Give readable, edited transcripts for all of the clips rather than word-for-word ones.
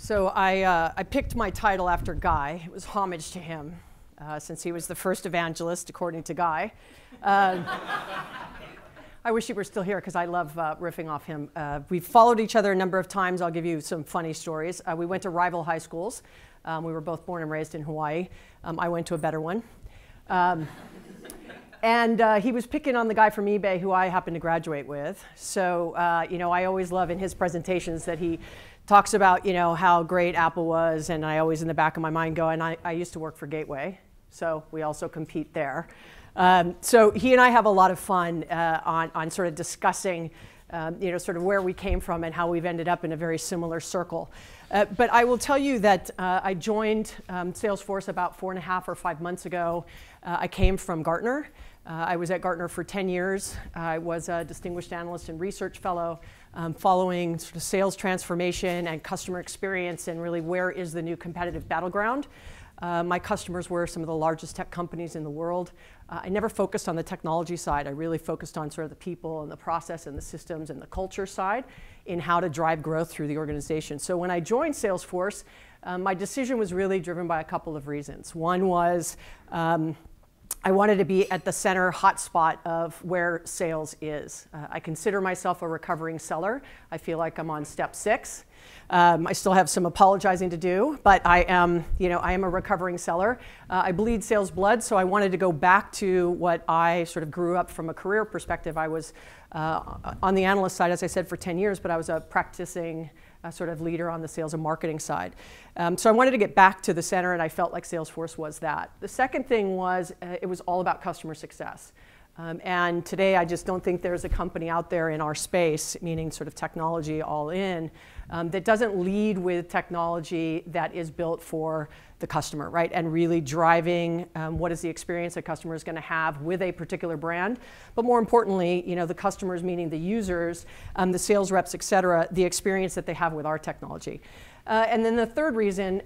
So I picked my title after Guy. It was homage to him, since he was the first evangelist, according to Guy. I wish he were still here because I love riffing off him. We've followed each other a number of times. I'll give you some funny stories. We went to rival high schools. We were both born and raised in Hawaii. I went to a better one. And he was picking on the guy from eBay who I happened to graduate with. So, I always love in his presentations that he talks about, how great Apple was. And I always in the back of my mind go, and I used to work for Gateway. So we also compete there. So he and I have a lot of fun on sort of discussing, sort of where we came from and how we've ended up in a very similar circle. But I will tell you that I joined Salesforce about 4.5 or 5 months ago. I came from Gartner. I was at Gartner for 10 years. I was a distinguished analyst and research fellow, following sort of sales transformation and customer experience and really where is the new competitive battleground. My customers were some of the largest tech companies in the world. I never focused on the technology side. I really focused on sort of the people and the process and the systems and the culture side in how to drive growth through the organization. So when I joined Salesforce, my decision was really driven by a couple of reasons. One was I wanted to be at the center hotspot of where sales is. I consider myself a recovering seller. I feel like I'm on step 6. I still have some apologizing to do, but I am a recovering seller. I bleed sales blood, so I wanted to go back to what I sort of grew up from a career perspective. I was on the analyst side, as I said, for 10 years, but I was a practicing sort of leader on the sales and marketing side. So I wanted to get back to the center, and I felt like Salesforce was that. The second thing was it was all about customer success. And today, I just don't think there's a company out there in our space, meaning sort of technology all in, that doesn't lead with technology that is built for the customer, right? And really driving what is the experience a customer is going to have with a particular brand. But more importantly, the customers, meaning the users, the sales reps, et cetera, the experience that they have with our technology. And then the third reason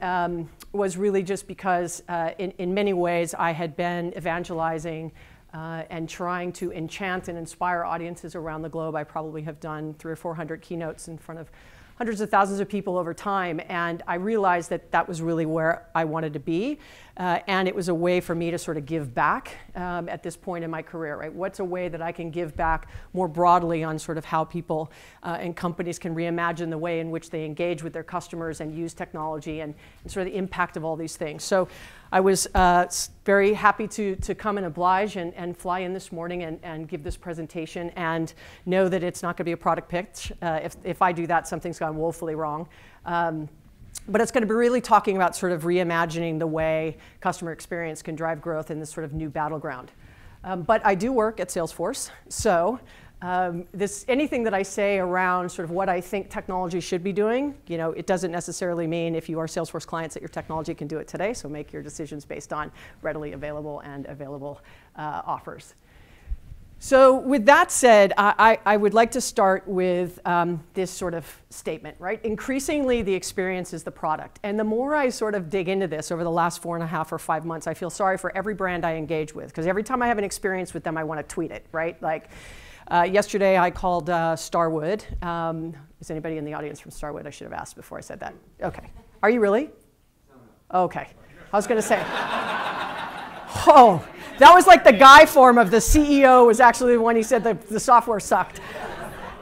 was really just because in many ways I had been evangelizing and trying to enchant and inspire audiences around the globe. I probably have done 300 or 400 keynotes in front of hundreds of thousands of people over time, and I realized that that was really where I wanted to be, and it was a way for me to sort of give back at this point in my career, right? What's a way that I can give back more broadly on sort of how people and companies can reimagine the way in which they engage with their customers and use technology and sort of the impact of all these things. So I was very happy to come and oblige and fly in this morning and give this presentation and know that it's not going to be a product pitch. If I do that, something's gone woefully wrong. But it's going to be really talking about sort of reimagining the way customer experience can drive growth in this sort of new battleground. But I do work at Salesforce, so anything that I say around sort of what I think technology should be doing, it doesn't necessarily mean if you are Salesforce clients that your technology can do it today, so make your decisions based on readily available and available offers. So with that said, I would like to start with this sort of statement, right? Increasingly, the experience is the product. And the more I sort of dig into this over the last 4.5 or 5 months, I feel sorry for every brand I engage with, because every time I have an experience with them, I want to tweet it, right? Like yesterday, I called Starwood. Is anybody in the audience from Starwood? I should have asked before I said that. Okay. Are you really? Okay. I was going to say. Oh. That was like the Guy form of the CEO was actually the one who said the software sucked.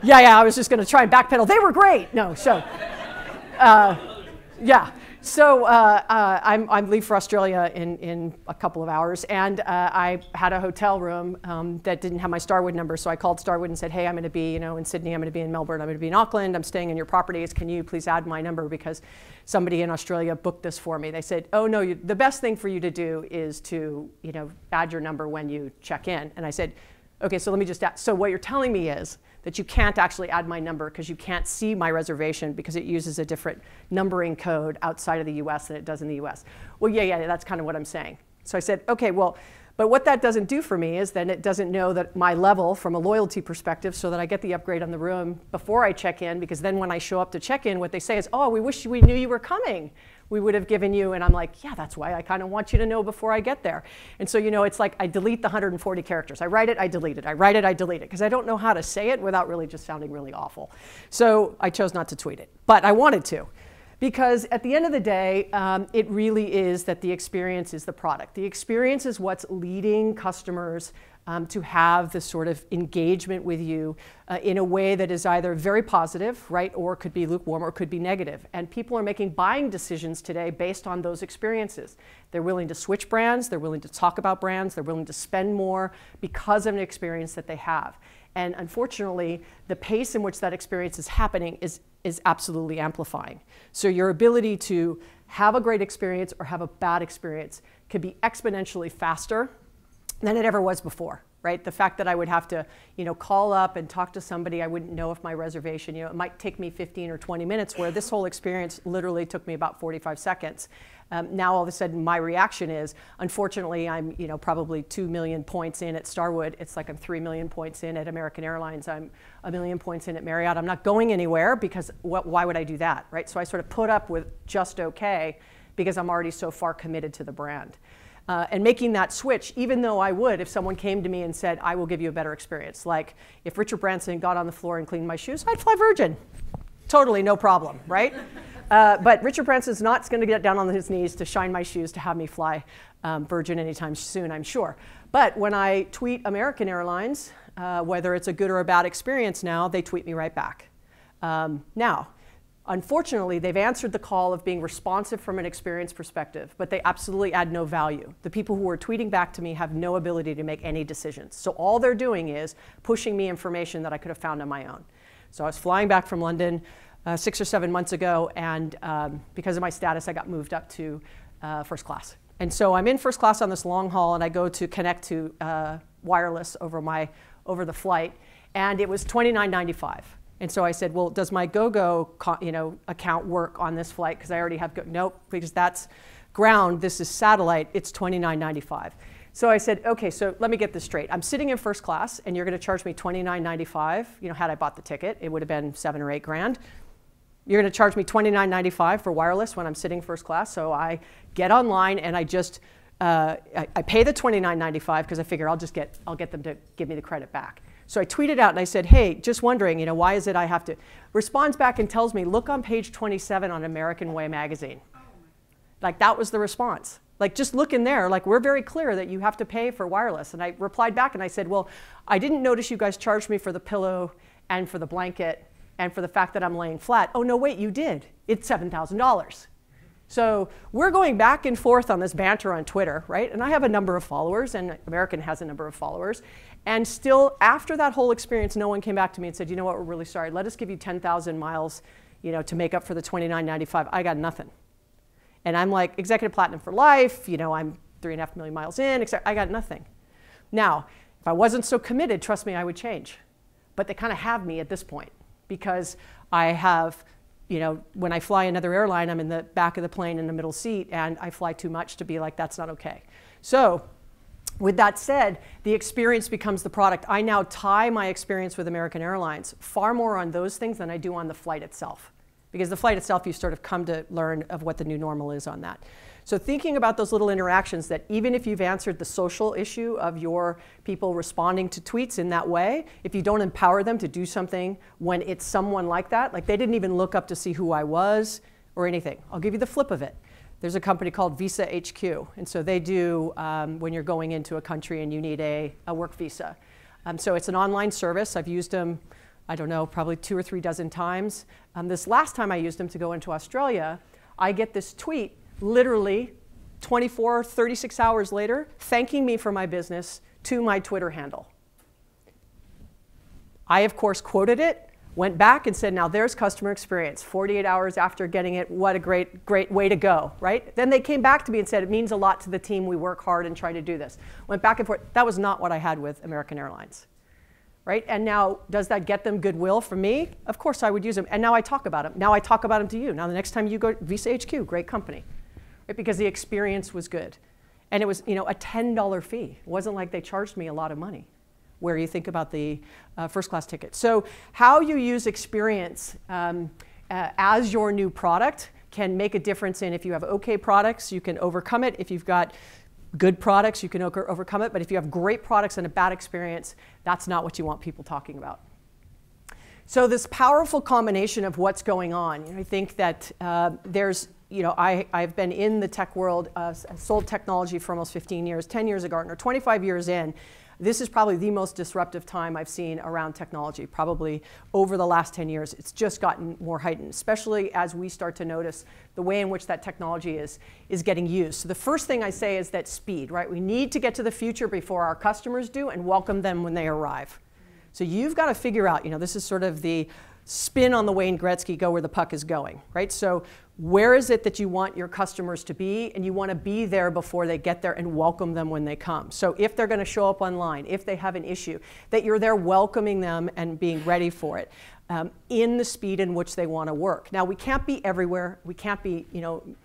Yeah, I was just going to try and backpedal. They were great. No, so, yeah. So I'm leave for Australia in a couple of hours, and I had a hotel room that didn't have my Starwood number, so I called Starwood and said, hey, I'm going to be in Sydney, I'm going to be in Melbourne, I'm going to be in Auckland, I'm staying in your properties, can you please add my number because somebody in Australia booked this for me. They said, oh no, the best thing for you to do is to add your number when you check in. And I said, okay, so let me just add. So what you're telling me is that you can't actually add my number because you can't see my reservation because it uses a different numbering code outside of the US than it does in the US. Well, yeah, that's kind of what I'm saying. So I said, okay, well, but what that doesn't do for me is then it doesn't know that my level from a loyalty perspective so that I get the upgrade on the room before I check in, because then when I show up to check in, what they say is, oh, we wish we knew you were coming. We would have given you, and I'm like, yeah, that's why I kind of want you to know before I get there. And so, it's like I delete the 140 characters. I write it, I delete it. I write it, I delete it, because I don't know how to say it without really just sounding really awful. So I chose not to tweet it, but I wanted to. Because at the end of the day, it really is that the experience is the product. The experience is what's leading customers to have this sort of engagement with you in a way that is either very positive, right, or could be lukewarm or could be negative. And people are making buying decisions today based on those experiences. They're willing to switch brands, they're willing to talk about brands, they're willing to spend more because of an experience that they have. And unfortunately, the pace in which that experience is happening is absolutely amplifying. So your ability to have a great experience or have a bad experience could be exponentially faster than it ever was before, right? The fact that I would have to, call up and talk to somebody, I wouldn't know if my reservation, it might take me 15 or 20 minutes, where this whole experience literally took me about 45 seconds. Now all of a sudden my reaction is, unfortunately, I'm probably 2 million points in at Starwood. It's like I'm 3 million points in at American Airlines. I'm 1 million points in at Marriott. I'm not going anywhere because why would I do that, right? So I sort of put up with just okay because I'm already so far committed to the brand. And making that switch, even though I would, if someone came to me and said, I will give you a better experience. Like if Richard Branson got on the floor and cleaned my shoes, I'd fly Virgin. Totally no problem, right? But Richard Branson's not going to get down on his knees to shine my shoes to have me fly Virgin anytime soon, I'm sure. But when I tweet American Airlines, whether it's a good or a bad experience now, they tweet me right back. Now, unfortunately, they've answered the call of being responsive from an experience perspective, but they absolutely add no value. The people who are tweeting back to me have no ability to make any decisions. So all they're doing is pushing me information that I could have found on my own. So I was flying back from London 6 or 7 months ago, and because of my status, I got moved up to first class. And so I'm in first class on this long haul, and I go to connect to wireless over the flight, and it was $29.95. And so I said, well, does my GoGo account work on this flight? Because I already have nope, because that's ground. This is satellite. It's $29.95. So I said, okay, so let me get this straight. I'm sitting in first class, and you're going to charge me $29.95. Had I bought the ticket, it would have been $7 or $8 grand. You're going to charge me $29.95 for wireless when I'm sitting first class. So I get online and I just I pay the $29.95 because I figure I'll get them to give me the credit back. So I tweeted out and I said, hey, just wondering, why is it I have to? Responds back and tells me, look on page 27 on American Way magazine. Like that was the response. Like just look in there, like we're very clear that you have to pay for wireless. And I replied back and I said, well, I didn't notice you guys charged me for the pillow and for the blanket and for the fact that I'm laying flat. Oh no, wait, you did. It's $7,000. So we're going back and forth on this banter on Twitter, right? And I have a number of followers, and American has a number of followers. And still, after that whole experience, no one came back to me and said, you know what, we're really sorry. Let us give you 10,000 miles, to make up for the $29.95. I got nothing. And I'm like, executive platinum for life. I'm 3.5 million miles in. I got nothing. Now, if I wasn't so committed, trust me, I would change. But they kind of have me at this point because I have, when I fly another airline, I'm in the back of the plane in the middle seat, and I fly too much to be like, that's not okay. So with that said, the experience becomes the product. I now tie my experience with American Airlines far more on those things than I do on the flight itself. Because the flight itself, you sort of come to learn of what the new normal is on that. So thinking about those little interactions that even if you've answered the social issue of your people responding to tweets in that way, if you don't empower them to do something when it's someone like that, like they didn't even look up to see who I was or anything. I'll give you the flip of it. There's a company called Visa HQ. And so they do when you're going into a country and you need a work visa. So it's an online service. I've used them, I don't know, probably 2 or 3 dozen times. This last time I used them to go into Australia, I get this tweet literally 24, 36 hours later, thanking me for my business to my Twitter handle. I, of course, quoted it, went back and said, now there's customer experience. 48 hours after getting it, what a great way to go, right? Then they came back to me and said, it means a lot to the team. We work hard and try to do this. Went back and forth. That was not what I had with American Airlines. Right? And now, does that get them goodwill from me? Of course I would use them. And now I talk about them. Now I talk about them to you. Now the next time you go, Visa HQ, great company. Right? Because the experience was good. And it was a $10 fee. It wasn't like they charged me a lot of money, where you think about the first class ticket. So how you use experience as your new product can make a difference in if you have okay products, you can overcome it. If you've got good products, you can overcome it. But if you have great products and a bad experience, that's not what you want people talking about. So this powerful combination of what's going on, I think that there's, I've been in the tech world, sold technology for almost 15 years, 10 years at Gartner, 25 years in. This is probably the most disruptive time I've seen around technology, probably over the last 10 years. It's just gotten more heightened, especially as we start to notice the way in which that technology is getting used. So the first thing I say is that speed, right? We need to get to the future before our customers do and welcome them when they arrive. So you've got to figure out, this is sort of the spin on the Wayne Gretzky, go where the puck is going, right? So where is it that you want your customers to be, and you want to be there before they get there and welcome them when they come. So if they're going to show up online, if they have an issue, that you're there welcoming them and being ready for it in the speed in which they want to work. Now, we can't be everywhere. We can't be,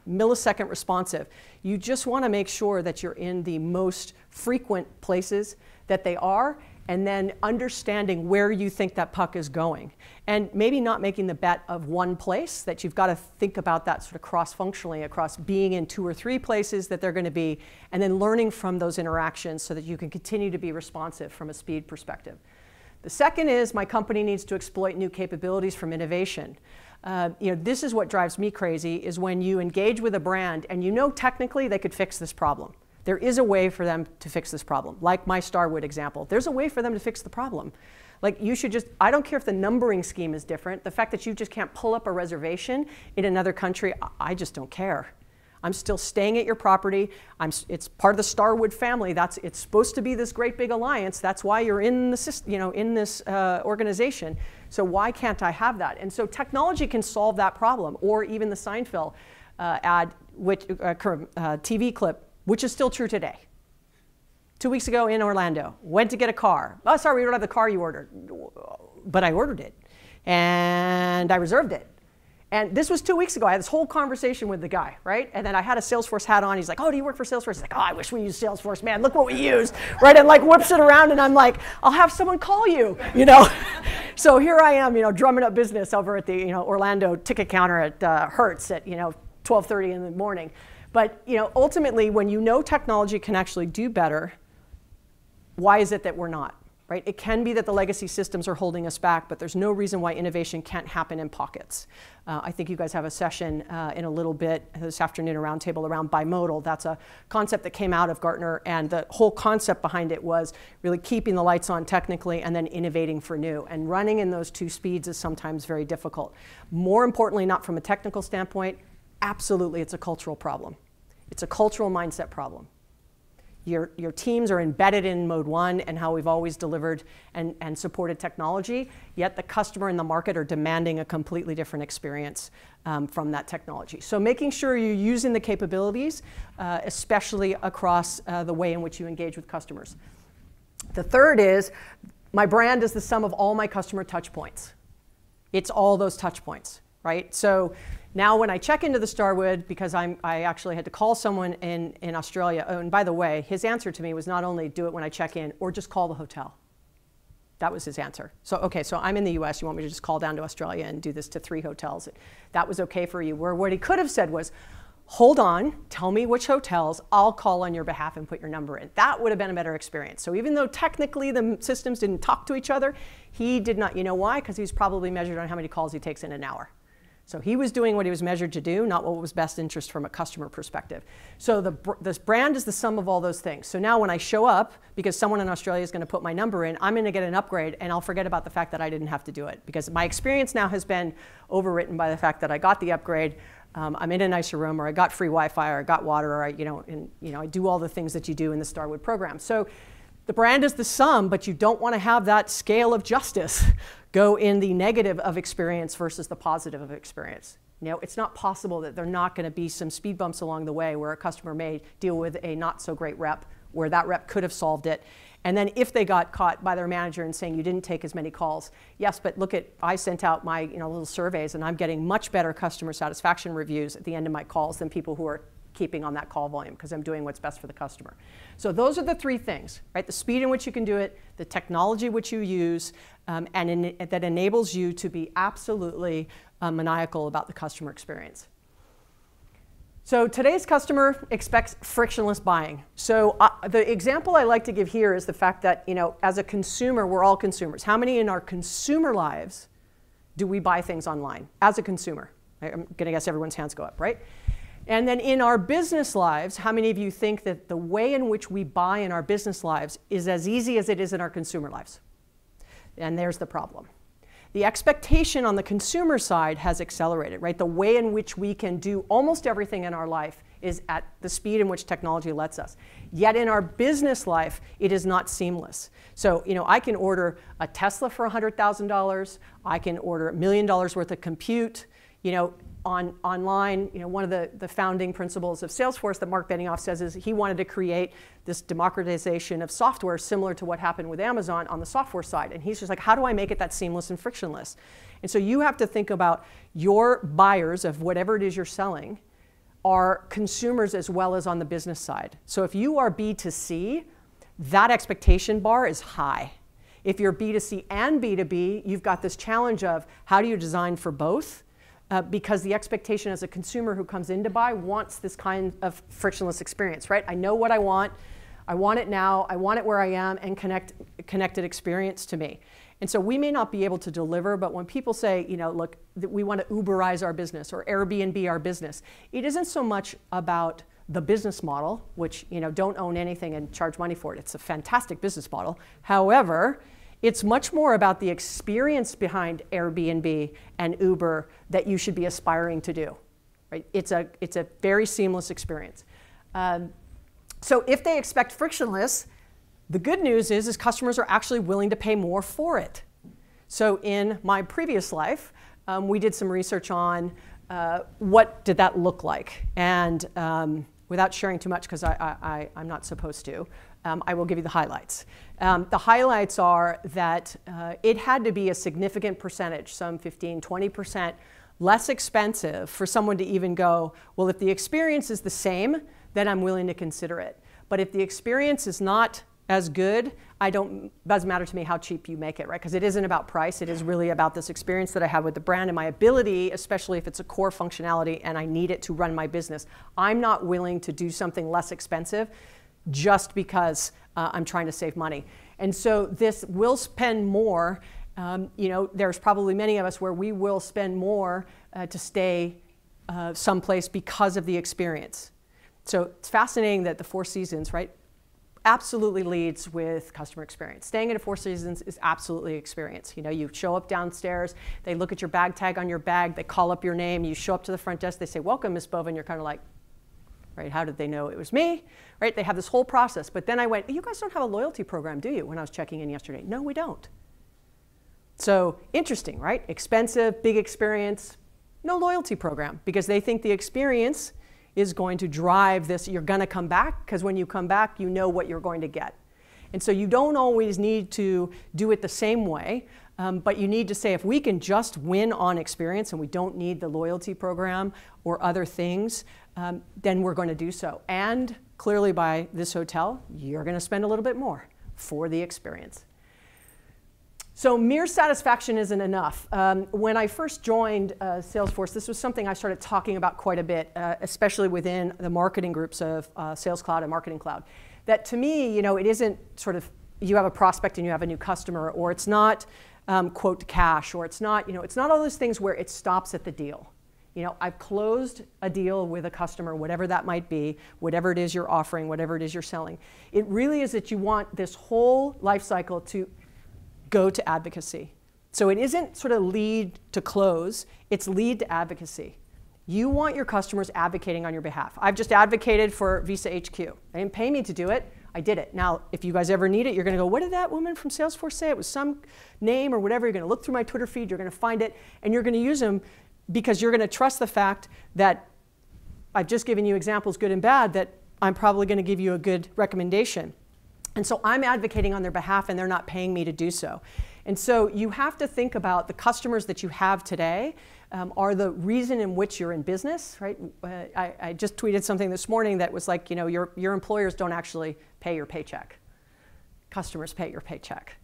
millisecond responsive. You just want to make sure that you're in the most frequent places that they are, and then understanding where you think that puck is going. And maybe not making the bet of one place, that you've got to think about that sort of cross-functionally across being in 2 or 3 places that they're going to be, and then learning from those interactions so that you can continue to be responsive from a speed perspective. The second is my company needs to exploit new capabilities from innovation. This is what drives me crazy, is when you engage with a brand and technically they could fix this problem. There is a way for them to fix this problem. Like my Starwood example, there's a way for them to fix the problem. Like you should just, I don't care if the numbering scheme is different. The fact that you just can't pull up a reservation in another country, I just don't care. I'm still staying at your property. It's part of the Starwood family. It's supposed to be this great big alliance. That's why you're in the in this organization. So why can't I have that? And so technology can solve that problem, or even the Seinfeld ad, which TV clip, which is still true today. 2 weeks ago in Orlando, went to get a car. Oh, sorry, we don't have the car you ordered. But I ordered it, and I reserved it. And this was 2 weeks ago. I had this whole conversation with the guy, right? And then I had a Salesforce hat on. He's like, oh, do you work for Salesforce? He's like, oh, I wish we used Salesforce, man. Look what we use, right? And like whips it around, and I'm like, I'll have someone call you, So here I am, drumming up business over at the Orlando ticket counter at Hertz at 12:30 in the morning. But ultimately, when technology can actually do better, why is it that we're not, right? It can be that the legacy systems are holding us back, but there's no reason why innovation can't happen in pockets. I think you guys have a session in a little bit this afternoon, a roundtable around bimodal. That's a concept that came out of Gartner, and the whole concept behind it was really keeping the lights on technically and then innovating for new. And running in those 2 speeds is sometimes very difficult. More importantly, not from a technical standpoint, absolutely, it's a cultural problem. It's a cultural mindset problem. Your teams are embedded in mode 1 and how we've always delivered and supported technology, yet the customer and the market are demanding a completely different experience from that technology. So making sure you're using the capabilities, especially across the way in which you engage with customers. The third is, my brand is the sum of all my customer touch points. It's all those touch points, right? So now when I check into the Starwood, because I actually had to call someone in Australia, oh, and by the way, his answer to me was not only do it when I check in, or just call the hotel. That was his answer. So, okay, so I'm in the US, you want me to just call down to Australia and do this to 3 hotels. That was okay for you. Where what he could have said was, hold on, tell me which hotels, I'll call on your behalf and put your number in. That would have been a better experience. So even though technically the systems didn't talk to each other, he did not, why? Because he was probably measured on how many calls he takes in an hour. So he was doing what he was measured to do, not what was best interest from a customer perspective. So this brand is the sum of all those things. So now when I show up, because someone in Australia is going to put my number in, I'm going to get an upgrade, and I'll forget about the fact that I didn't have to do it. Because my experience now has been overwritten by the fact that I got the upgrade, I'm in a nicer room, or I got free Wi-Fi, or I got water, or I do all the things that you do in the Starwood program. So the brand is the sum, but you don't want to have that scale of justice go in the negative of experience versus the positive of experience. It's not possible that there are not going to be some speed bumps along the way where a customer may deal with a not so great rep, where that rep could have solved it. And then if they got caught by their manager and saying you didn't take as many calls, yes, but look I sent out my little surveys, and I'm getting much better customer satisfaction reviews at the end of my calls than people who are keeping on that call volume, because I'm doing what's best for the customer. So those are the 3 things, right? The speed in which you can do it, the technology which you use, and that enables you to be absolutely maniacal about the customer experience. So today's customer expects frictionless buying. So the example I like to give here is the fact that, as a consumer, we're all consumers. How many in our consumer lives do we buy things online as a consumer? I'm going to guess everyone's hands go up, right? And then in our business lives, how many of you think that the way in which we buy in our business lives is as easy as it is in our consumer lives? And there's the problem. The expectation on the consumer side has accelerated, right? The way in which we can do almost everything in our life is at the speed in which technology lets us. Yet in our business life, it is not seamless. So, I can order a Tesla for $100,000. I can order $1 million worth of compute, online. One of the founding principles of Salesforce that Mark Benioff says is he wanted to create this democratization of software similar to what happened with Amazon on the software side. And he's just like, how do I make it that seamless and frictionless? And so you have to think about your buyers of whatever it is you're selling are consumers as well as on the business side. So if you are B2C, that expectation bar is high. If you're B2C and B2B, you've got this challenge of how do you design for both? Because the expectation as a consumer who comes in to buy wants this kind of frictionless experience, right? I know what I want it now, I want it where I am, and connected experience to me. And so we may not be able to deliver, but when people say, look, we want to Uberize our business or Airbnb our business, it isn't so much about the business model, which, don't own anything and charge money for it. It's a fantastic business model. However, it's much more about the experience behind Airbnb and Uber that you should be aspiring to do, right? It's a very seamless experience. So if they expect frictionless, the good news is customers are actually willing to pay more for it. So in my previous life, we did some research on what did that look like. And without sharing too much, because I'm not supposed to, I will give you the highlights. The highlights are that it had to be a significant percentage, some 15, 20% less expensive for someone to even go, well, if the experience is the same, then I'm willing to consider it. But if the experience is not as good, it doesn't matter to me how cheap you make it, right? Because it isn't about price. It is really about this experience that I have with the brand and my ability, especially if it's a core functionality and I need it to run my business. I'm not willing to do something less expensive just because I'm trying to save money. And so this will spend more. There's probably many of us where we will spend more to stay someplace because of the experience. So it's fascinating that the Four Seasons, right, absolutely leads with customer experience. Staying at a Four Seasons is absolutely experience. You show up downstairs, they look at your bag tag on your bag, they call up your name, you show up to the front desk, they say, welcome, Ms. Bova, and you're kind of like, right, how did they know it was me? Right, they have this whole process. But then I went, you guys don't have a loyalty program, do you? When I was checking in yesterday. No, we don't. So interesting, right? Expensive, big experience, no loyalty program, because they think the experience is going to drive this. You're going to come back, because when you come back, you know what you're going to get. And so you don't always need to do it the same way, but you need to say, if we can just win on experience and we don't need the loyalty program or other things, then we're going to do so. And clearly by this hotel, you're going to spend a little bit more for the experience. So mere satisfaction isn't enough. When I first joined Salesforce, this was something I started talking about quite a bit, especially within the marketing groups of Sales Cloud and Marketing Cloud. That to me, it isn't sort of you have a prospect and you have a new customer, or it's not quote to cash, or it's not all those things where it stops at the deal. I've closed a deal with a customer, whatever that might be, whatever it is you're offering, whatever it is you're selling. It really is that you want this whole life cycle to go to advocacy. So it isn't sort of lead to close, it's lead to advocacy. You want your customers advocating on your behalf. I've just advocated for Visa HQ. They didn't pay me to do it, I did it. Now, if you guys ever need it, you're gonna go, what did that woman from Salesforce say? It was some name or whatever. You're gonna look through my Twitter feed, you're gonna find it, and you're gonna use them because you're gonna trust the fact that I've just given you examples, good and bad, that I'm probably gonna give you a good recommendation. And so I'm advocating on their behalf and they're not paying me to do so. And so you have to think about the customers that you have today are the reason in which you're in business, right? I just tweeted something this morning that was like, your employers don't actually pay your paycheck. Customers pay your paycheck.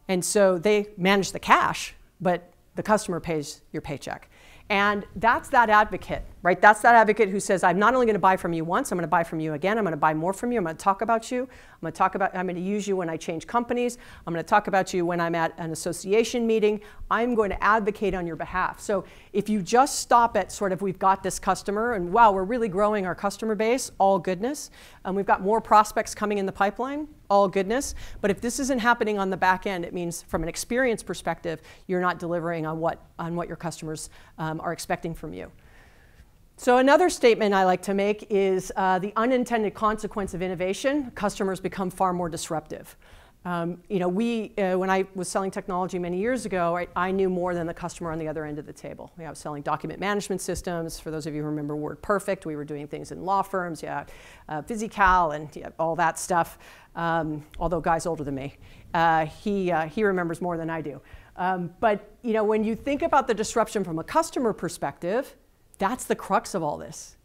And so they manage the cash, but the customer pays your paycheck. And that's that advocate right? That's that advocate who says, I'm not only going to buy from you once, I'm going to buy from you again, I'm going to buy more from you, I'm going to talk about you, I'm going to use you when I change companies, I'm going to talk about you when I'm at an association meeting, I'm going to advocate on your behalf. So if you just stop at sort of, we've got this customer, and wow, we're really growing our customer base, all goodness, and we've got more prospects coming in the pipeline, all goodness, but if this isn't happening on the back end, it means from an experience perspective, you're not delivering on what your customers are expecting from you. So another statement I like to make is the unintended consequence of innovation, customers become far more disruptive. When I was selling technology many years ago, I knew more than the customer on the other end of the table. I was selling document management systems. For those of you who remember WordPerfect, we were doing things in law firms, Physicalc and all that stuff. Although Guy's older than me, he remembers more than I do. But when you think about the disruption from a customer perspective, that's the crux of all this.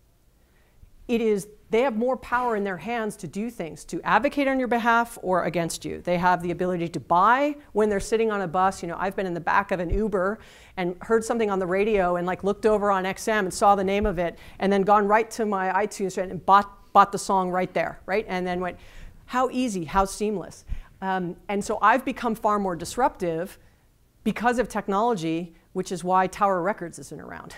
They have more power in their hands to do things, to advocate on your behalf or against you. They have the ability to buy when they're sitting on a bus. I've been in the back of an Uber and heard something on the radio and looked over on XM and saw the name of it and then gone right to my iTunes and bought the song right there, right? And then went, how easy, how seamless. And so I've become far more disruptive because of technology, which is why Tower Records isn't around.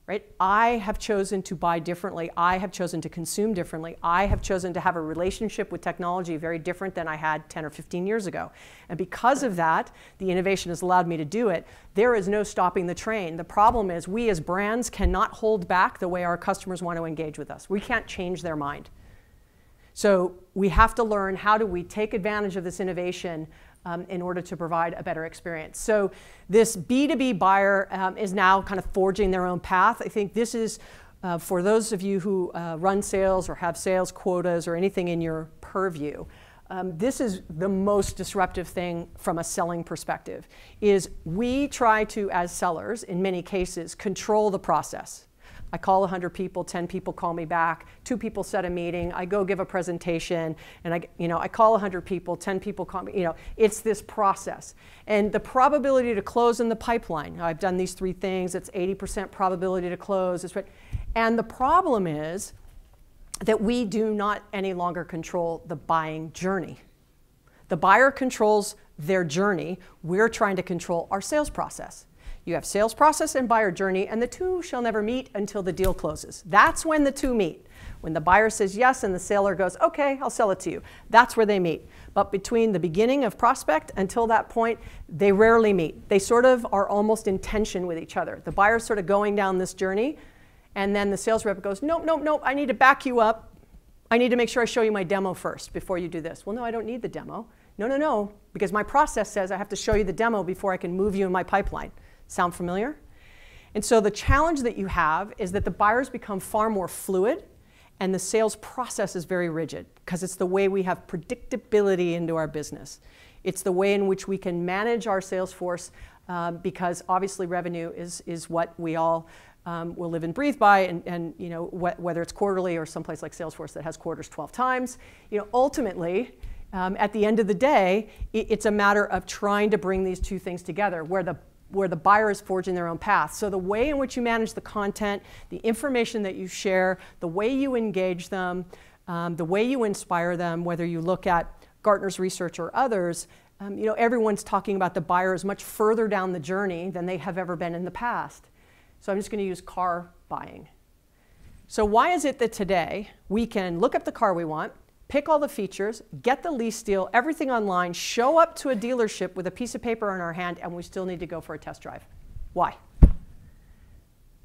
Right? I have chosen to buy differently. I have chosen to consume differently. I have chosen to have a relationship with technology very different than I had 10 or 15 years ago. And because of that, the innovation has allowed me to do it. There is no stopping the train. The problem is we as brands cannot hold back the way our customers want to engage with us. We can't change their mind. So we have to learn, how do we take advantage of this innovation in order to provide a better experience. So this B2B buyer is now kind of forging their own path. I think this is, for those of you who run sales or have sales quotas or anything in your purview, this is the most disruptive thing from a selling perspective, is we try to, as sellers, in many cases, control the process. I call 100 people, 10 people call me back, 2 people set a meeting, I go give a presentation, and I call 100 people, 10 people call me, it's this process. And the probability to close in the pipeline, I've done these 3 things, it's 80% probability to close. And the problem is that we do not any longer control the buying journey. The buyer controls their journey, we're trying to control our sales process. You have sales process and buyer journey, and the two shall never meet until the deal closes. That's when the two meet. When the buyer says yes and the seller goes, okay, I'll sell it to you. That's where they meet. But between the beginning of prospect until that point, they rarely meet. They sort of are almost in tension with each other. The buyer's sort of going down this journey, and then the sales rep goes, nope, nope, nope, I need to back you up. I need to make sure I show you my demo first before you do this. Well, no, I don't need the demo. No, no, no, because my process says I have to show you the demo before I can move you in my pipeline. Sound familiar? And so the challenge that you have is that the buyers become far more fluid and the sales process is very rigid because it's the way we have predictability into our business. It's the way in which we can manage our sales force because obviously revenue is what we all will live and breathe by, and whether it's quarterly or someplace like Salesforce that has quarters 12 times, ultimately at the end of the day, it's a matter of trying to bring these two things together where the buyer is forging their own path. So the way in which you manage the content, the information that you share, the way you engage them, the way you inspire them, whether you look at Gartner's research or others, everyone's talking about the buyer is much further down the journey than they have ever been in the past. So I'm just going to use car buying. So why is it that today we can look up the car we want, pick all the features, get the lease deal, everything online, show up to a dealership with a piece of paper in our hand, and we still need to go for a test drive? Why?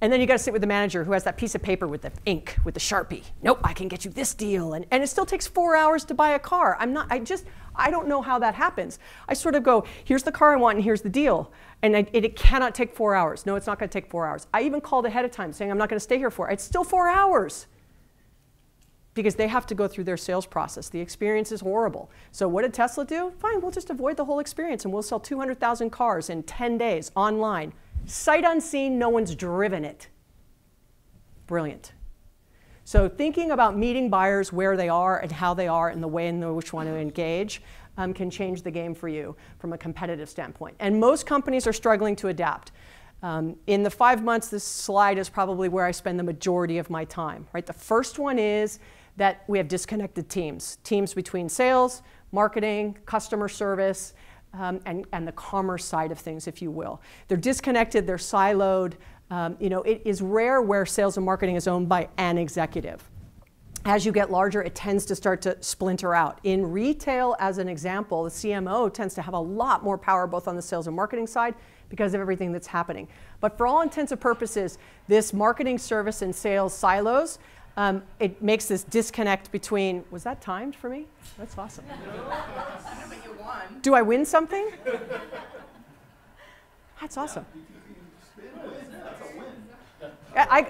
And then you got to sit with the manager who has that piece of paper with the ink, with the Sharpie. Nope, I can get you this deal. And it still takes 4 hours to buy a car. I don't know how that happens. I sort of go, here's the car I want and here's the deal. And it cannot take 4 hours. No, it's not going to take 4 hours. I even called ahead of time saying I'm not going to stay here for it. It's still 4 hours. Because they have to go through their sales process. The experience is horrible. So what did Tesla do? Fine, we'll just avoid the whole experience and we'll sell 200,000 cars in 10 days online. Sight unseen, no one's driven it. Brilliant. So thinking about meeting buyers where they are and how they are and the way in which one to engage can change the game for you from a competitive standpoint. And most companies are struggling to adapt. In the 5 months, this slide is probably where I spend the majority of my time, right? The first one is that we have disconnected teams between sales, marketing, customer service, and the commerce side of things, if you will. They're disconnected, they're siloed. It is rare where sales and marketing is owned by an executive. As you get larger, it tends to start to splinter out. In retail, as an example, the CMO tends to have a lot more power both on the sales and marketing side because of everything that's happening. But for all intents and purposes, this marketing, service, and sales silos, it makes this disconnect between, was that timed for me? That's awesome. Do I win something? That's awesome.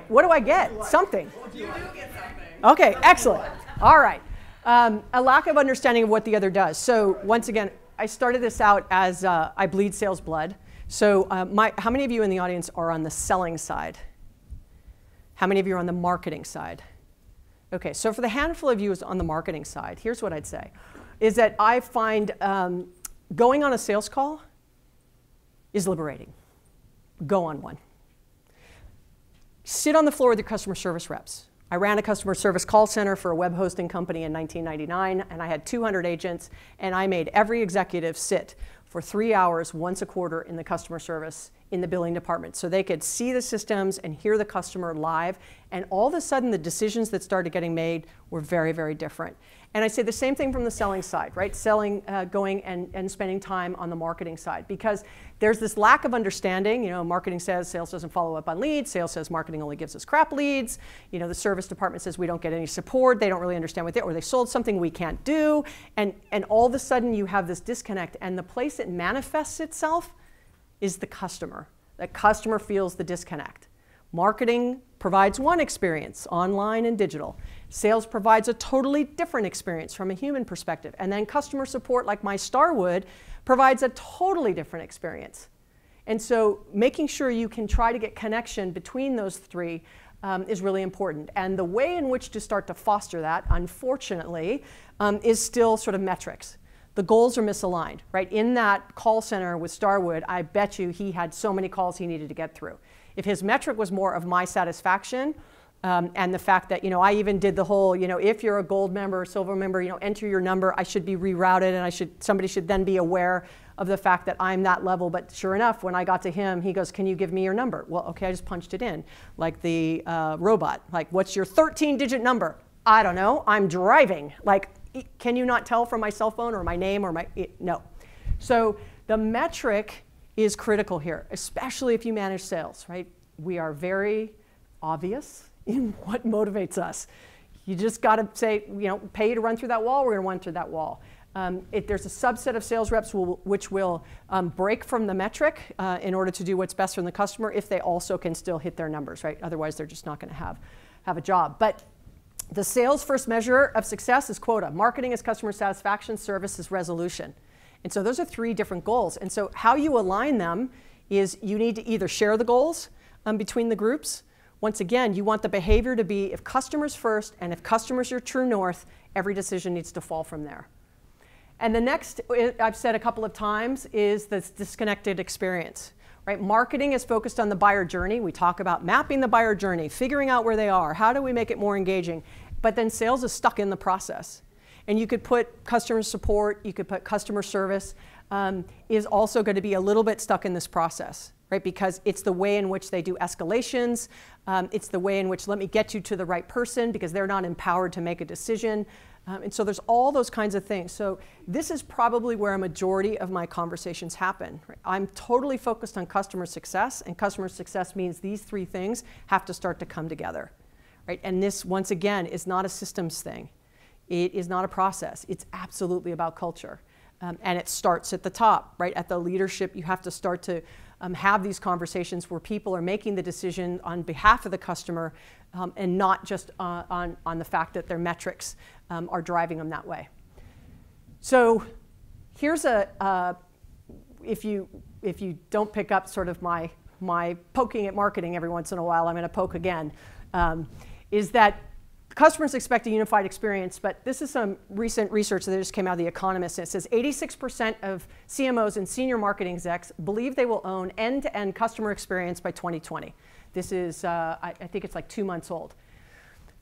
What do I get? Something. You do get something. Okay, excellent. All right. A lack of understanding of what the other does. So once again, I started this out as I bleed sales blood. So how many of you in the audience are on the selling side? How many of you are on the marketing side? Okay, so for the handful of you who's on the marketing side, here's what I'd say, is that I find going on a sales call is liberating. Go on one. Sit on the floor with your customer service reps. I ran a customer service call center for a web hosting company in 1999, and I had 200 agents, and I made every executive sit for 3 hours once a quarter in the customer service in the billing department so they could see the systems and hear the customer live, and all of a sudden the decisions that started getting made were very, very different. And I say the same thing from the selling side, right? Selling, going and spending time on the marketing side, because there's this lack of understanding. Marketing says sales doesn't follow up on leads. Sales says marketing only gives us crap leads. The service department says we don't get any support. They don't really understand what or they sold something we can't do. And all of a sudden you have this disconnect, and the place it manifests itself is the customer. The customer feels the disconnect. Marketing provides one experience, online and digital. Sales provides a totally different experience from a human perspective. And then customer support, like my Starwood, provides a totally different experience. And so making sure you can try to get connection between those three is really important. And the way in which to start to foster that, unfortunately, is still sort of metrics. The goals are misaligned, right? In that call center with Starwood, I bet you he had so many calls he needed to get through. If his metric was more of my satisfaction, and the fact that, I even did the whole, if you're a gold member or silver member, enter your number, I should be rerouted, and somebody should then be aware of the fact that I'm that level. But sure enough, when I got to him, he goes, can you give me your number? Well, okay, I just punched it in, like the robot. Like, what's your 13-digit number? I don't know, I'm driving. Like, can you not tell from my cell phone or my name or no. So the metric is critical here, especially if you manage sales, right? We are very obvious in what motivates us. You just got to say, pay you to run through that wall, we're going to run through that wall. There's a subset of sales reps which will break from the metric in order to do what's best for the customer if they also can still hit their numbers, right? Otherwise, they're just not going to have a job. But the sales first measure of success is quota. Marketing is customer satisfaction, service is resolution. And so those are three different goals. And so how you align them is you need to either share the goals between the groups. Once again, you want the behavior to be if customers first, and if customers your true north, every decision needs to fall from there. And the next, I've said a couple of times, is this disconnected experience. Right? Marketing is focused on the buyer journey. We talk about mapping the buyer journey, figuring out where they are, how do we make it more engaging? But then sales is stuck in the process. And you could put customer support, you could put customer service, is also going to be a little bit stuck in this process, right? Because it's the way in which they do escalations. It's the way in which, let me get you to the right person, because they're not empowered to make a decision. And so there's all those kinds of things. So this is probably where a majority of my conversations happen. Right? I'm totally focused on customer success, and customer success means these three things have to start to come together. Right? And this, once again, is not a systems thing. It is not a process. It's absolutely about culture. And it starts at the top, right? At the leadership, you have to start to have these conversations where people are making the decision on behalf of the customer and not just on the fact that their metrics are driving them that way. So here's if you don't pick up sort of my poking at marketing every once in a while, I'm going to poke again, is that customers expect a unified experience, but this is some recent research that just came out of The Economist, and it says 86% of CMOs and senior marketing execs believe they will own end-to-end customer experience by 2020. This is, I think it's like 2 months old.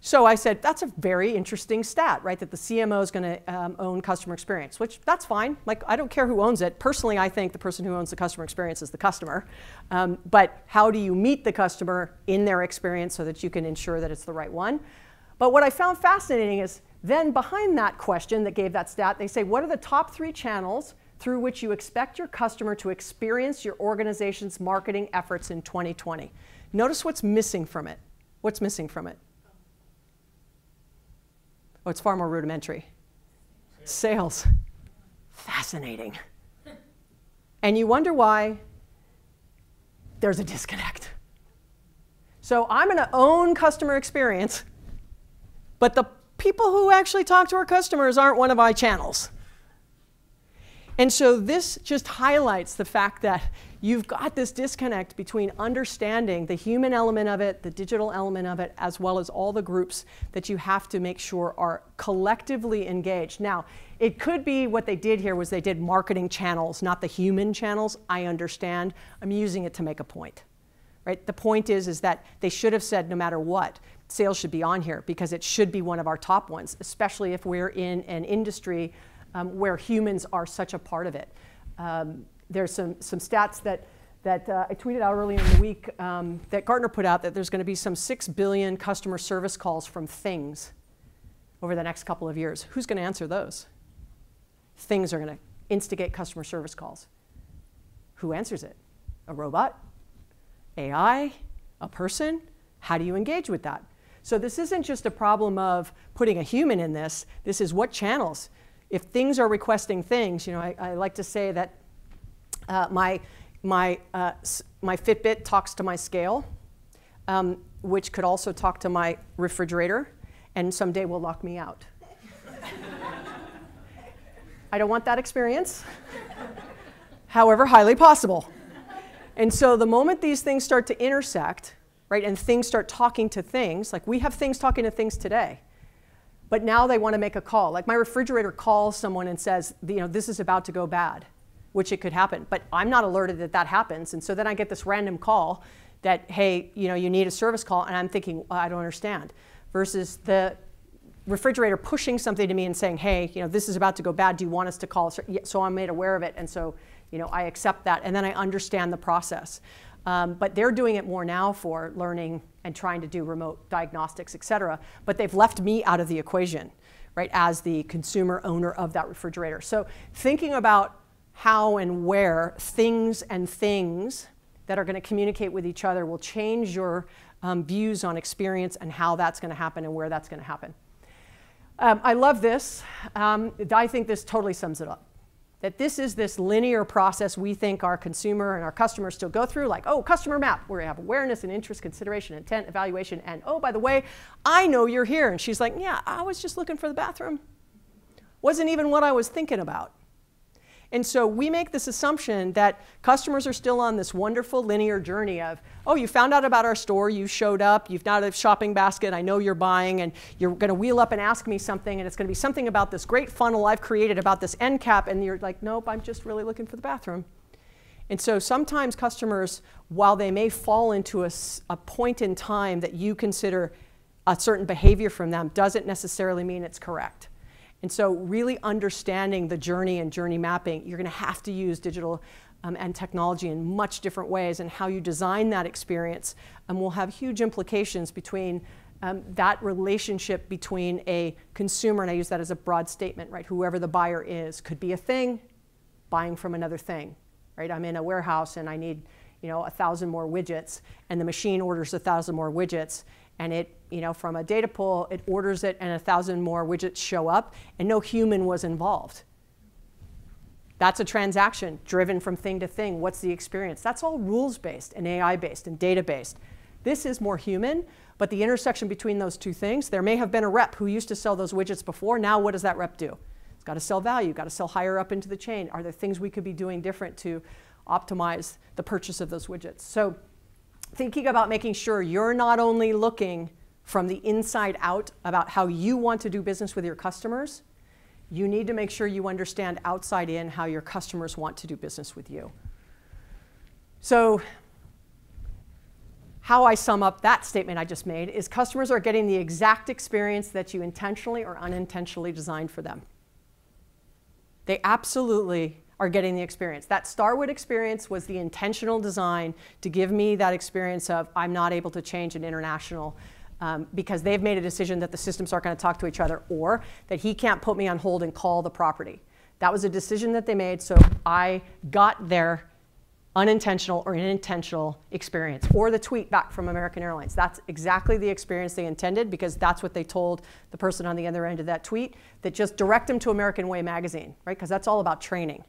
So I said, that's a very interesting stat, right? That the CMO is going to own customer experience, which that's fine. Like, I don't care who owns it. Personally, I think the person who owns the customer experience is the customer. But how do you meet the customer in their experience so that you can ensure that it's the right one? But what I found fascinating is then behind that question that gave that stat, they say, what are the top 3 channels through which you expect your customer to experience your organization's marketing efforts in 2020? Notice what's missing from it. What's missing from it? Oh, it's far more rudimentary. Sales. Fascinating. And you wonder why there's a disconnect. So I'm going to own customer experience, but the people who actually talk to our customers aren't one of my channels. And so this just highlights the fact that you've got this disconnect between understanding the human element of it, the digital element of it, as well as all the groups that you have to make sure are collectively engaged. Now, it could be what they did here was they did marketing channels, not the human channels. I understand. I'm using it to make a point. Right? The point is that they should have said no matter what, sales should be on here because it should be one of our top ones, especially if we're in an industry where humans are such a part of it. There's some stats that I tweeted out earlier in the week that Gartner put out that there's going to be some 6 billion customer service calls from things over the next couple of years. Who's going to answer those? Things are going to instigate customer service calls. Who answers it? A robot? AI? A person? How do you engage with that? So this isn't just a problem of putting a human in this. This is what channels. If things are requesting things, you know, I like to say that my Fitbit talks to my scale, which could also talk to my refrigerator, and someday will lock me out. I don't want that experience, however, highly possible. And so the moment these things start to intersect, right, and things start talking to things, like we have things talking to things today, but now they want to make a call. Like my refrigerator calls someone and says, you know, this is about to go bad, which it could happen. But I'm not alerted that that happens. And so then I get this random call that, hey, you know, you need a service call. And I'm thinking, well, I don't understand. Versus the refrigerator pushing something to me and saying, hey, you know, this is about to go bad. Do you want us to call? So I'm made aware of it. And so, you know, I accept that. And then I understand the process. But they're doing it more now for learning and trying to do remote diagnostics, et cetera. But they've left me out of the equation, right, as the consumer owner of that refrigerator. So thinking about how and where things that are going to communicate with each other will change your views on experience and how that's going to happen and where that's going to happen. I love this. I think this totally sums it up. That this is this linear process we think our consumer and our customers still go through, like, oh, customer map, where we have awareness and interest, consideration, intent, evaluation, and oh, by the way, I know you're here. And she's like, yeah, I was just looking for the bathroom. Wasn't even what I was thinking about. And so we make this assumption that customers are still on this wonderful linear journey of, oh, you found out about our store, you showed up, you've got a shopping basket, I know you're buying, and you're going to wheel up and ask me something, and it's going to be something about this great funnel I've created about this end cap, and you're like, nope, I'm just really looking for the bathroom. And so sometimes customers, while they may fall into a point in time that you consider a certain behavior from them, doesn't necessarily mean it's correct. And so really understanding the journey and journey mapping, you're going to have to use digital and technology in much different ways, and how you design that experience will have huge implications between that relationship between a consumer, and I use that as a broad statement, right? Whoever the buyer is, could be a thing, buying from another thing, right? I'm in a warehouse and I need, you know, 1,000 more widgets, and the machine orders 1,000 more widgets, and it, you know, from a data pool, it orders it and 1,000 more widgets show up and no human was involved. That's a transaction driven from thing to thing. What's the experience? That's all rules-based and AI-based and data-based. This is more human, but the intersection between those two things, there may have been a rep who used to sell those widgets before. Now what does that rep do? It's got to sell value, got to sell higher up into the chain. Are there things we could be doing different to optimize the purchase of those widgets? So thinking about making sure you're not only looking from the inside out about how you want to do business with your customers, you need to make sure you understand outside in how your customers want to do business with you. So how I sum up that statement I just made is customers are getting the exact experience that you intentionally or unintentionally designed for them. They absolutely are getting the experience. That Starwood experience was the intentional design to give me that experience of I'm not able to change an international because they've made a decision that the systems aren't going to talk to each other, or that he can't put me on hold and call the property. That was a decision that they made, so I got their unintentional or intentional experience. Or the tweet back from American Airlines. That's exactly the experience they intended, because that's what they told the person on the other end of that tweet, that just direct them to American Way magazine, right? Because that's all about training.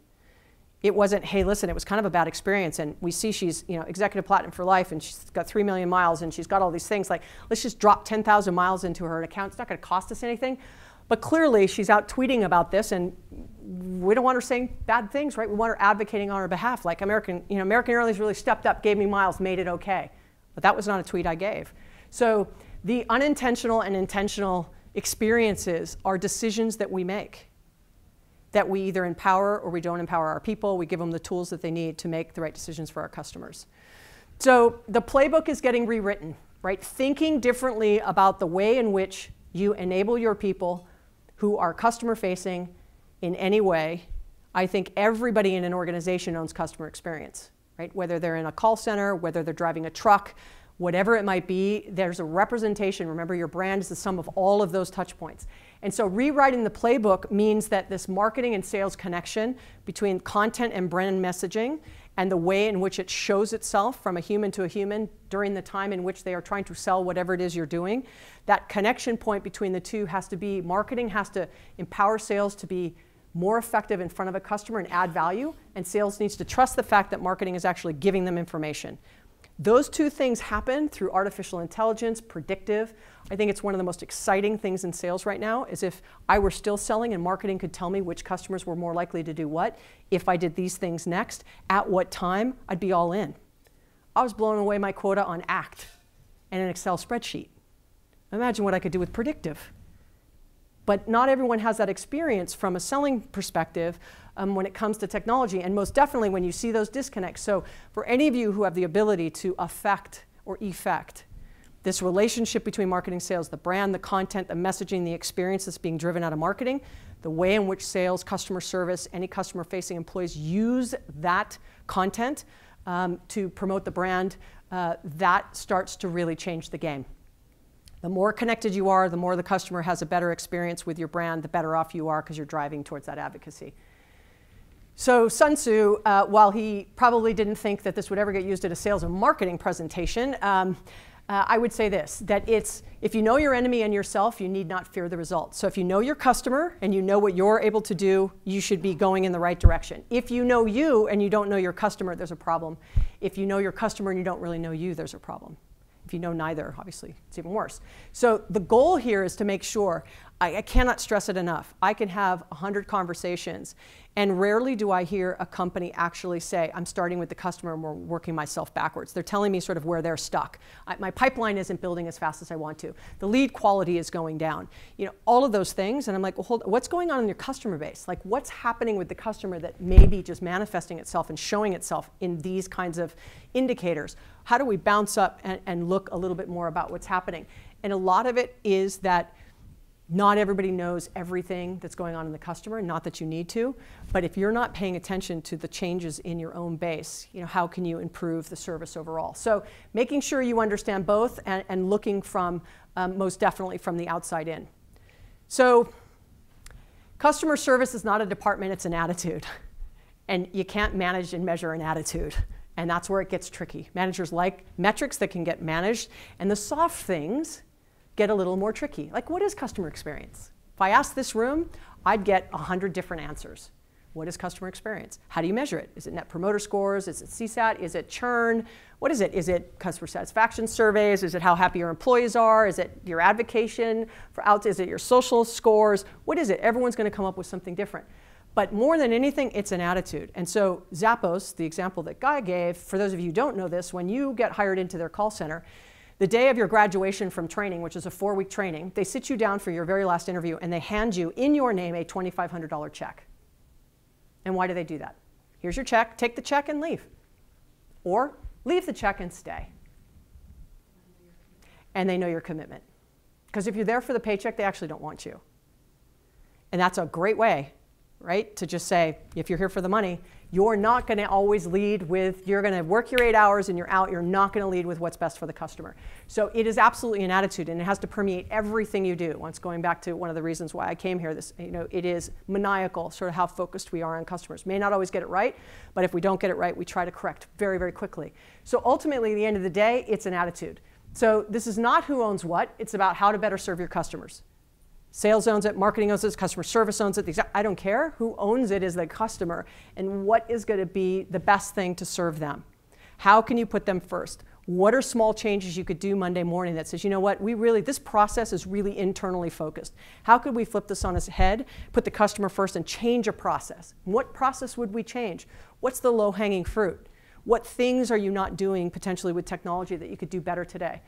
It wasn't, hey, listen, it was kind of a bad experience, and we see she's, you know, executive platinum for life, and she's got 3 million miles, and she's got all these things. Like, let's just drop 10,000 miles into her account. It's not going to cost us anything. But clearly, she's out tweeting about this, and we don't want her saying bad things, right? We want her advocating on her behalf. Like American Airlines really stepped up, gave me miles, made it okay. But that was not a tweet I gave. So the unintentional and intentional experiences are decisions that we make, that we either empower or we don't empower our people. We give them the tools that they need to make the right decisions for our customers. So the playbook is getting rewritten, right? Thinking differently about the way in which you enable your people who are customer-facing in any way. I think everybody in an organization owns customer experience, right? Whether they're in a call center, whether they're driving a truck, whatever it might be, there's a representation. Remember, your brand is the sum of all of those touch points. And so rewriting the playbook means that this marketing and sales connection between content and brand messaging and the way in which it shows itself from a human to a human during the time in which they are trying to sell whatever it is you're doing, that connection point between the two has to be, marketing has to empower sales to be more effective in front of a customer and add value, and sales needs to trust the fact that marketing is actually giving them information. Those two things happen through artificial intelligence, predictive. I think it's one of the most exciting things in sales right now, is if I were still selling and marketing could tell me which customers were more likely to do what, if I did these things next, at what time, I'd be all in. I was blowing away my quota on ACT and an Excel spreadsheet. Imagine what I could do with predictive. But not everyone has that experience from a selling perspective when it comes to technology, and most definitely when you see those disconnects. So for any of you who have the ability to affect or effect this relationship between marketing and sales, the brand, the content, the messaging, the experience that's being driven out of marketing, the way in which sales, customer service, any customer-facing employees use that content to promote the brand, that starts to really change the game. The more connected you are, the more the customer has a better experience with your brand, the better off you are because you're driving towards that advocacy. So Sun Tzu, while he probably didn't think that this would ever get used at a sales and marketing presentation, I would say this, that if you know your enemy and yourself, you need not fear the results. So if you know your customer and you know what you're able to do, you should be going in the right direction. If you know you and you don't know your customer, there's a problem. If you know your customer and you don't really know you, there's a problem. If you know neither, obviously, it's even worse. So the goal here is to make sure, I cannot stress it enough, I can have 100 conversations, and rarely do I hear a company actually say, I'm starting with the customer and we're working myself backwards. They're telling me sort of where they're stuck. My pipeline isn't building as fast as I want to. The lead quality is going down. You know, all of those things, and I'm like, well, hold on, what's going on in your customer base? Like, what's happening with the customer that may be just manifesting itself and showing itself in these kinds of indicators? How do we bounce up and look a little bit more about what's happening? And a lot of it is that not everybody knows everything that's going on in the customer, not that you need to, but if you're not paying attention to the changes in your own base, you know, how can you improve the service overall? So making sure you understand both and looking from, most definitely from the outside in. So customer service is not a department, it's an attitude. And you can't manage and measure an attitude. And that's where it gets tricky. Managers like metrics that can get managed, and the soft things get a little more tricky. Like, what is customer experience? If I asked this room, I'd get 100 different answers. What is customer experience? How do you measure it? Is it Net Promoter Scores? Is it CSAT? Is it churn? What is it? Is it customer satisfaction surveys? Is it how happy your employees are? Is it your advocation for out? Is it your social scores? What is it? Everyone's going to come up with something different. But more than anything, it's an attitude. And so Zappos, the example that Guy gave, for those of you who don't know this, when you get hired into their call center, The day of your graduation from training, which is a 4-week training, they sit you down for your very last interview and they hand you, in your name, a $2,500 check. And why do they do that? Here's your check, take the check and leave. Or leave the check and stay. And they know your commitment. Because if you're there for the paycheck, they actually don't want you. And that's a great way, right, to just say, if you're here for the money, you're not going to always lead with, you're going to work your 8 hours and you're out. You're not going to lead with what's best for the customer. So it is absolutely an attitude, and it has to permeate everything you do. Once going back to one of the reasons why I came here, it is maniacal, sort of how focused we are on customers. May not always get it right, but if we don't get it right, we try to correct very, very quickly. So ultimately, at the end of the day, it's an attitude. So this is not who owns what. It's about how to better serve your customers. Sales owns it, marketing owns it, customer service owns it. I don't care. Who owns it is the customer, and what is going to be the best thing to serve them. How can you put them first? What are small changes you could do Monday morning that says, you know what, this process is really internally focused. How could we flip this on its head, put the customer first, and change a process? What process would we change? What's the low-hanging fruit? What things are you not doing potentially with technology that you could do better today?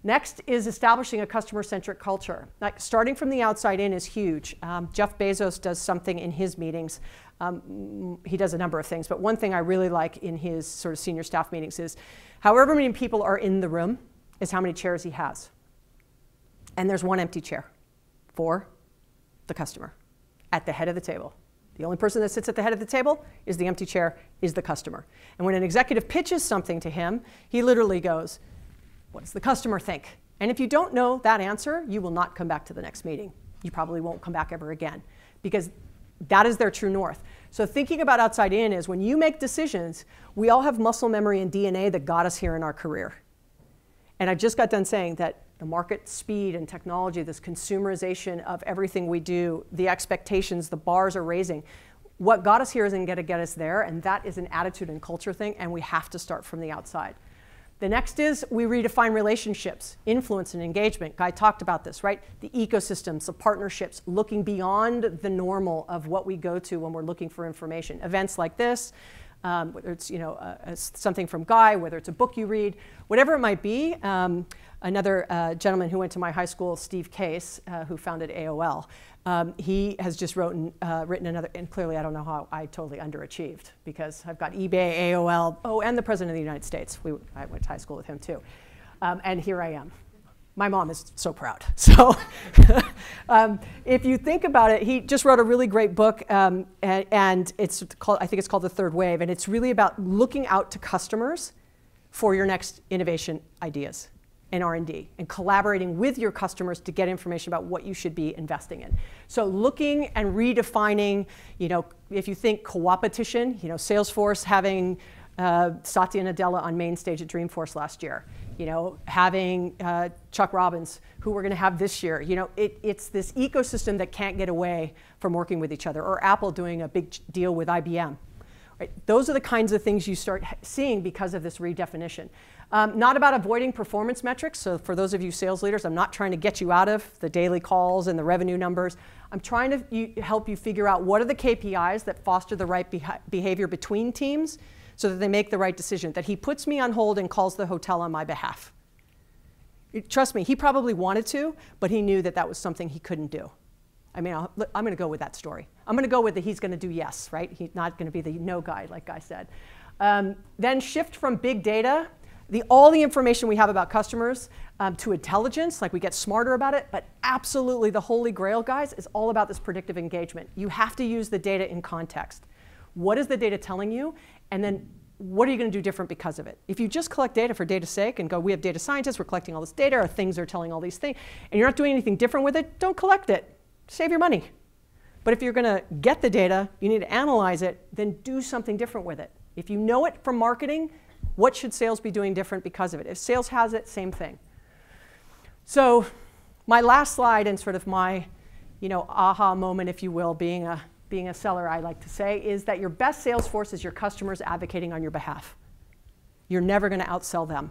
Next is establishing a customer-centric culture. Like, starting from the outside in is huge. Jeff Bezos does something in his meetings. He does a number of things, but one thing I really like in his sort of senior staff meetings is however many people are in the room is how many chairs he has. And there's one empty chair for the customer at the head of the table. The only person that sits at the head of the table is the empty chair, is the customer. And when an executive pitches something to him, he literally goes, what does the customer think? And if you don't know that answer, you will not come back to the next meeting. You probably won't come back ever again, because that is their true north. So thinking about outside in is when you make decisions, we all have muscle memory and DNA that got us here in our career. And I just got done saying that the market speed and technology, this consumerization of everything we do, the expectations, the bars are raising. What got us here isn't going to get us there, and that is an attitude and culture thing, and we have to start from the outside. The next is we redefine relationships, influence and engagement. Guy talked about this, right? The ecosystems, the partnerships, looking beyond the normal of what we go to when we're looking for information. Events like this, whether it's something from Guy, whether it's a book you read, whatever it might be. Another gentleman who went to my high school, Steve Case, who founded AOL, he has just written another, and clearly I don't know how I totally underachieved, because I've got eBay, AOL, and the President of the United States. I went to high school with him too. And here I am. My mom is so proud. So if you think about it, he just wrote a really great book, and it's called, I think it's called The Third Wave, and it's really about looking out to customers for your next innovation ideas and R&D, and collaborating with your customers to get information about what you should be investing in. So looking and redefining, if you think co-opetition, Salesforce having Satya Nadella on main stage at Dreamforce last year, having Chuck Robbins, who we're going to have this year. It's this ecosystem that can't get away from working with each other, or Apple doing a big deal with IBM. Right? Those are the kinds of things you start seeing because of this redefinition. Not about avoiding performance metrics. So for those of you sales leaders, I'm not trying to get you out of the daily calls and the revenue numbers. I'm trying to help you figure out what are the KPIs that foster the right behavior between teams so that they make the right decision, that he puts me on hold and calls the hotel on my behalf. Trust me, he probably wanted to, but he knew that that was something he couldn't do. I mean, I'm going to go with that story. I'm going to go with that he's going to do yes, right? He's not going to be the no guy, like Guy said. Then shift from big data, all the information we have about customers, to intelligence, like we get smarter about it, but absolutely the holy grail, guys, is all about this predictive engagement. You have to use the data in context. What is the data telling you? And then what are you going to do different because of it? If you just collect data for data's sake and go, we have data scientists, we're collecting all this data, our things are telling all these things, and you're not doing anything different with it, don't collect it. Save your money. But if you're going to get the data, you need to analyze it, then do something different with it. If you know it from marketing, what should sales be doing different because of it? If sales has it, same thing. So my last slide, and sort of my aha moment, if you will, being a seller, I like to say, is that your best sales force is your customers advocating on your behalf. You're never going to outsell them.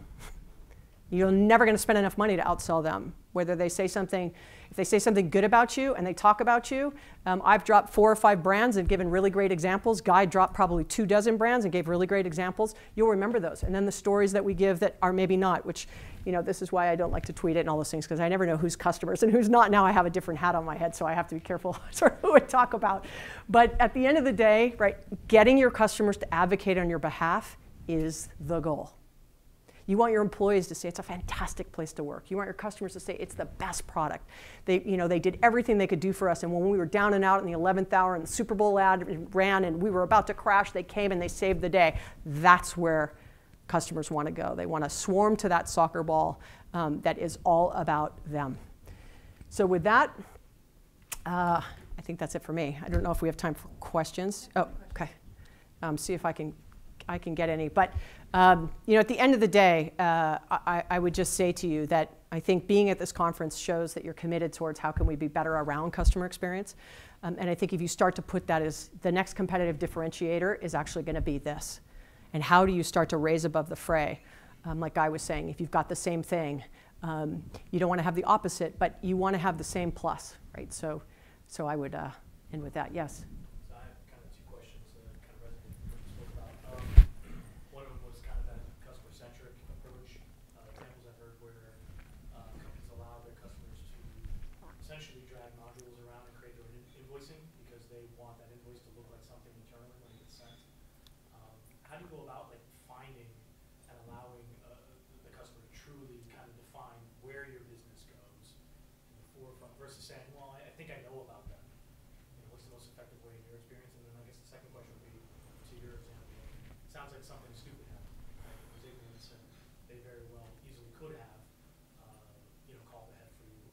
You're never going to spend enough money to outsell them. Whether they say something, if they say something good about you and they talk about you, I've dropped 4 or 5 brands and given really great examples. Guy dropped probably 24 brands and gave really great examples. You'll remember those. And then the stories that we give that are maybe not, which, you know, this is why I don't like to tweet it and all those things, because I never know who's customers and who's not. Now I have a different hat on my head, so I have to be careful sort of who I talk about. But at the end of the day, right, getting your customers to advocate on your behalf is the goal. You want your employees to say it's a fantastic place to work. You want your customers to say it's the best product. They did everything they could do for us, and when we were down and out in the 11th hour and the Super Bowl ad ran and we were about to crash, they came and they saved the day. That's where customers want to go. They want to swarm to that soccer ball that is all about them. So with that, I think that's it for me. I don't know if we have time for questions. Oh, okay. See if I can get any. But you know, at the end of the day, I would just say to you that I think being at this conference shows that you're committed towards how can we be better around customer experience. And I think if you start to put that as the next competitive differentiator is actually going to be this. And how do you start to raise above the fray? Like I was saying, if you've got the same thing, you don't want to have the opposite, but you want to have the same plus, right? So I would end with that. Yes. How do you go about finding and allowing the customer to truly kind of define where your business goes in the forefront versus saying, well, I think I know about them. You know, what's the most effective way in your experience? And then I guess the second question would be to your example. It sounds like something stupid happened. Right? It was ignorance, and they very well easily could have, called ahead for you.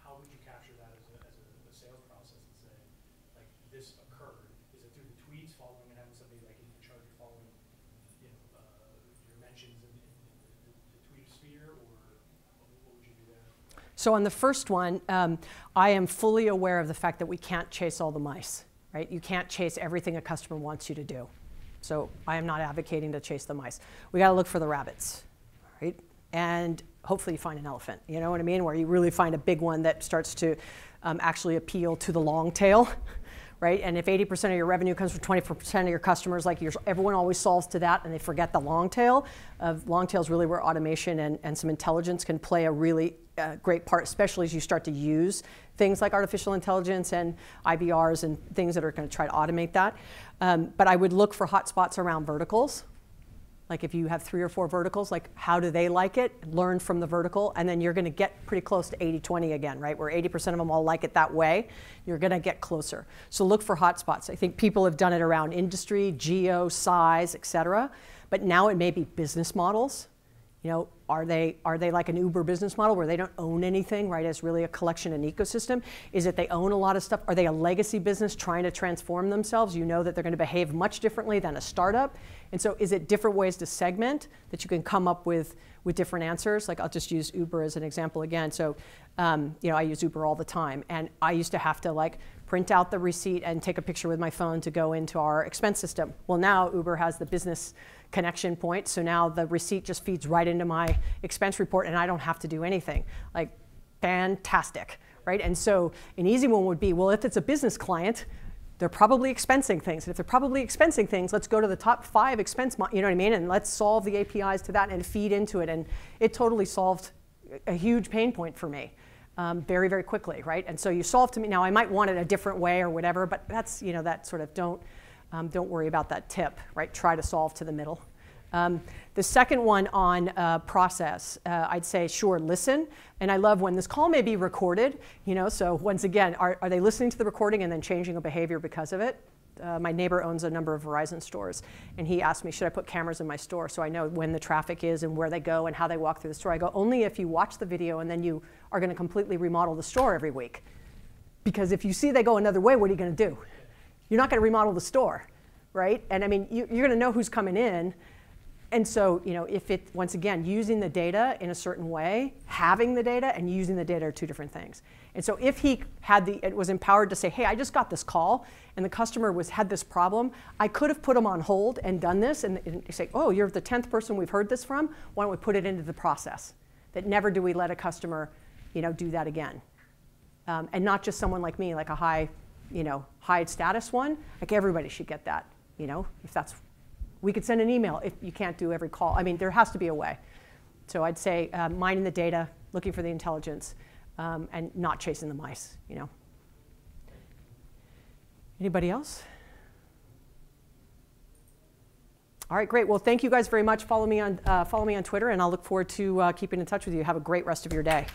How would you capture that as a sales process and say, this occurred? Is it through the tweets, following and having somebody in charge of following? Your mentions in the tweet sphere, or what would you do there? So on the first one, I am fully aware of the fact that we can't chase all the mice, right? You can't chase everything a customer wants you to do. So I am not advocating to chase the mice. We got to look for the rabbits, right? And hopefully you find an elephant, you know what I mean? Where you really find a big one that starts to actually appeal to the long tail. Right? And if 80% of your revenue comes from 20% of your customers, everyone always solves to that and they forget the long tail. Long tail is really where automation and some intelligence can play a really great part, especially as you start to use things like artificial intelligence and IVRs and things that are going to try to automate that. But I would look for hotspots around verticals. Like if you have 3 or 4 verticals, how do they like it? Learn from the vertical, and then you're going to get pretty close to 80-20 again, right? Where 80% of them all like it that way, you're going to get closer. So look for hotspots. I think people have done it around industry, geo, size, et cetera. But now it may be business models. You know, are they like an Uber business model where they don't own anything, right? It's really a collection and ecosystem. Is it they own a lot of stuff? Are they a legacy business trying to transform themselves? You know that they're going to behave much differently than a startup. And so is it different ways to segment that you can come up with different answers? I'll just use Uber as an example again. So, I use Uber all the time. And I used to have to print out the receipt and take a picture with my phone to go into our expense system. Well, now Uber has the business connection point. So now the receipt just feeds right into my expense report and I don't have to do anything. Fantastic, right? And so an easy one would be, well, if it's a business client, they're probably expensing things. And if they're probably expensing things, let's go to the top 5 expense, you know what I mean? And let's solve the APIs to that and feed into it. And it totally solved a huge pain point for me very, very quickly, right? And so you solve to me. Now I might want it a different way or whatever, but that's, that sort of don't worry about that tip, right? Try to solve to the middle. The second one on process, I'd say, sure, listen. And I love when this call may be recorded, so once again, are they listening to the recording and then changing a behavior because of it? My neighbor owns a number of Verizon stores, and he asked me, should I put cameras in my store so I know when the traffic is and where they go and how they walk through the store? I go, only if you watch the video and then you are going to completely remodel the store every week. Because if you see they go another way, what are you going to do? You're not going to remodel the store, right? And I mean, you're going to know who's coming in. And so, if it, once again, using the data in a certain way, having the data and using the data are 2 different things. And so if he was empowered to say, hey, I just got this call and the customer had this problem, I could have put them on hold and done this and say, oh, you're the 10th person we've heard this from. Why don't we put it into the process? that never do we let a customer, do that again. And not just someone like me, like a high status one. Like everybody should get that. If that's, we could send an email if you can't do every call. I mean, there has to be a way. So I'd say mining the data, looking for the intelligence, and not chasing the mice. Anybody else? All right, great. Well, thank you guys very much. Follow me on Twitter, and I'll look forward to keeping in touch with you. Have a great rest of your day.